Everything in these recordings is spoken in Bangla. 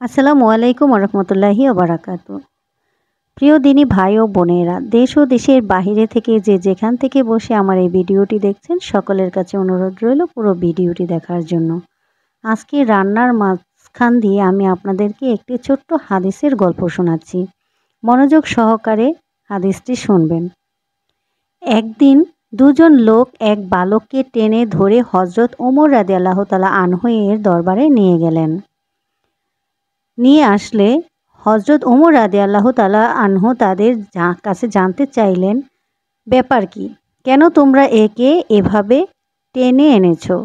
আসসালামু আলাইকুম রহমতুল্লাহি ওবারাকাতু। প্রিয় দিনী ভাই ও বোনেরা, দেশ ও দেশের বাহিরে থেকে যে যেখান থেকে বসে আমার এই ভিডিওটি দেখছেন, সকলের কাছে অনুরোধ রইল পুরো ভিডিওটি দেখার জন্য। আজকে রান্নার মাঝখান দিয়ে আমি আপনাদেরকে একটি ছোট্ট হাদিসের গল্প শোনাচ্ছি। মনোযোগ সহকারে হাদিসটি শুনবেন। একদিন দুজন লোক এক বালককে টেনে ধরে হজরত ওমর রাদিয়াল্লাহু তাআলা আনহু এর দরবারে নিয়ে আসলে হজরত ওমর রাদিয়াল্লাহু তাআলা আনহু তাদের কাছে জানতে চাইলেন, ব্যাপার কি, কেন তোমরা একে এভাবে টেনে এনেছো?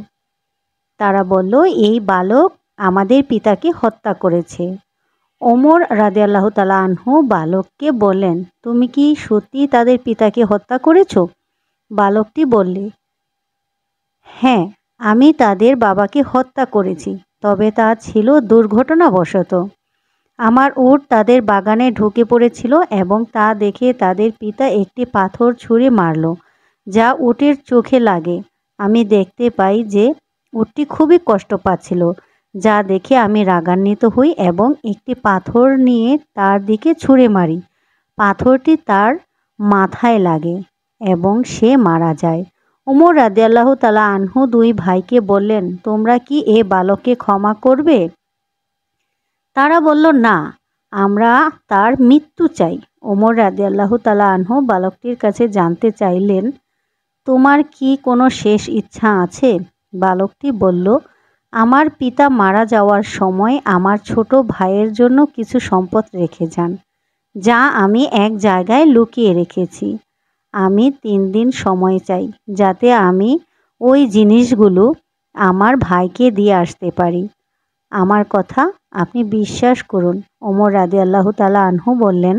তারা বলল, এই বালক আমাদের পিতাকে হত্যা করেছে। ওমর রাদিয়াল্লাহু তাআলা আনহু বালককে বললেন, তুমি কি সত্যি তাদের পিতাকে হত্যা করেছো? বালকটি বললে, হ্যাঁ, আমি তাদের বাবাকে হত্যা করেছি, তবে তা ছিল দুর্ঘটনাবশত। আমার উট তাদের বাগানে ঢুকে পড়েছিল এবং তা দেখে তাদের পিতা একটি পাথর ছুঁড়ে মারল, যা উটের চোখে লাগে। আমি দেখতে পাই যে উটটি খুবই কষ্ট পাচ্ছিল, যা দেখে আমি রাগান্বিত হই এবং একটি পাথর নিয়ে তার দিকে ছুঁড়ে মারি। পাথরটি তার মাথায় লাগে এবং সে মারা যায়। ওমর রাদিয়াল্লাহু তাআলা আনহু দুই ভাইকে বললেন, তোমরা কি এ বালককে ক্ষমা করবে? তারা বলল, না, আমরা তার মৃত্যু চাই। ওমর রাদিয়াল্লাহু তাআলা আনহু বালকটির কাছে জানতে চাইলেন, তোমার কি কোনো শেষ ইচ্ছা আছে? বালকটি বলল, আমার পিতা মারা যাওয়ার সময় আমার ছোট ভাইয়ের জন্য কিছু সম্পদ রেখে যান, যা আমি এক জায়গায় লুকিয়ে রেখেছি। আমি 3 দিন সময় চাই, যাতে আমি ওই জিনিসগুলো আমার ভাইকে দিয়ে আসতে পারি। আমার কথা আপনি বিশ্বাস করুন। ওমর রাদিয়াল্লাহু তাআলা আনহু বললেন,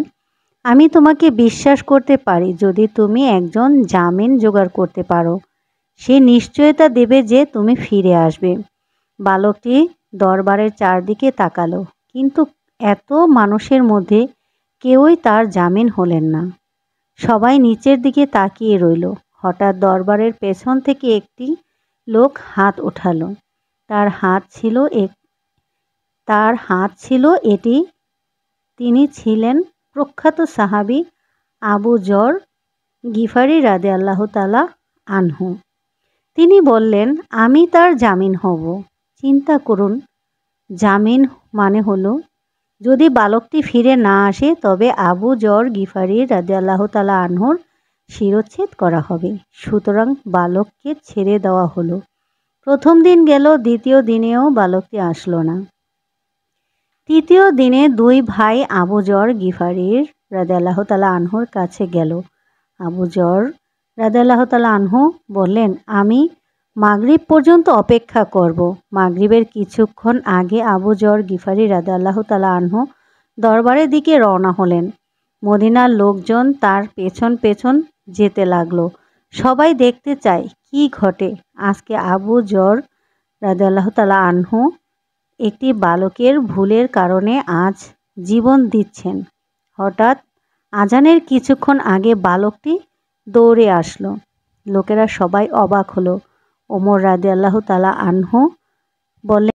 আমি তোমাকে বিশ্বাস করতে পারি যদি তুমি একজন জামিন জোগাড় করতে পারো। সে নিশ্চয়তা দেবে যে তুমি ফিরে আসবে। বালকটি দরবারের চারদিকে তাকালো, কিন্তু এত মানুষের মধ্যে কেউই তার জামিন হলেন না। সবাই নিচের দিকে তাকিয়ে রইল। হঠাৎ দরবারের পেছন থেকে একটি লোক হাত উঠালো। তার হাত ছিল এটি। তিনি ছিলেন প্রখ্যাত সাহাবী আবু যর গিফারি রাদিয়াল্লাহু তাআলা আনহু। তিনি বললেন, আমি তার জামিন হব। চিন্তা করুন, জামিন মানে হলো, যদি বালকটি ফিরে না আসে তবে আবু যর গিফারি রাদিয়াল্লাহু তাআলা আনহুর শিরচ্ছেদ করা হবে। সুতরাং বালককে ছেড়ে দেওয়া হলো। প্রথম দিন গেল, দ্বিতীয় দিনেও বালকটি আসলো না। তৃতীয় দিনে দুই ভাই আবু যর গিফারির রাদিয়াল্লাহু তাআলা আনহুর কাছে গেল। আবু যর রাদিয়াল্লাহু তাআলা আনহু বললেন, আমি মাগরিব পর্যন্ত অপেক্ষা করব। মাগরিবের কিছুক্ষণ আগে আবু যর গিফারি রাদিয়াল্লাহু তাআলা আনহু দরবারের দিকে রওনা হলেন। মদিনার লোকজন তার পেছন পেছন যেতে লাগলো। সবাই দেখতে চায় কি ঘটে। আজকে আবু যর রাদিয়াল্লাহু তাআলা আনহু একটি বালকের ভুলের কারণে আজ জীবন দিচ্ছেন। হঠাৎ আজানের কিছুক্ষণ আগে বালকটি দৌড়ে আসলো। লোকেরা সবাই অবাক হলো। ওমর রাদিয়াল্লাহু তাআলা আনহু বললেন,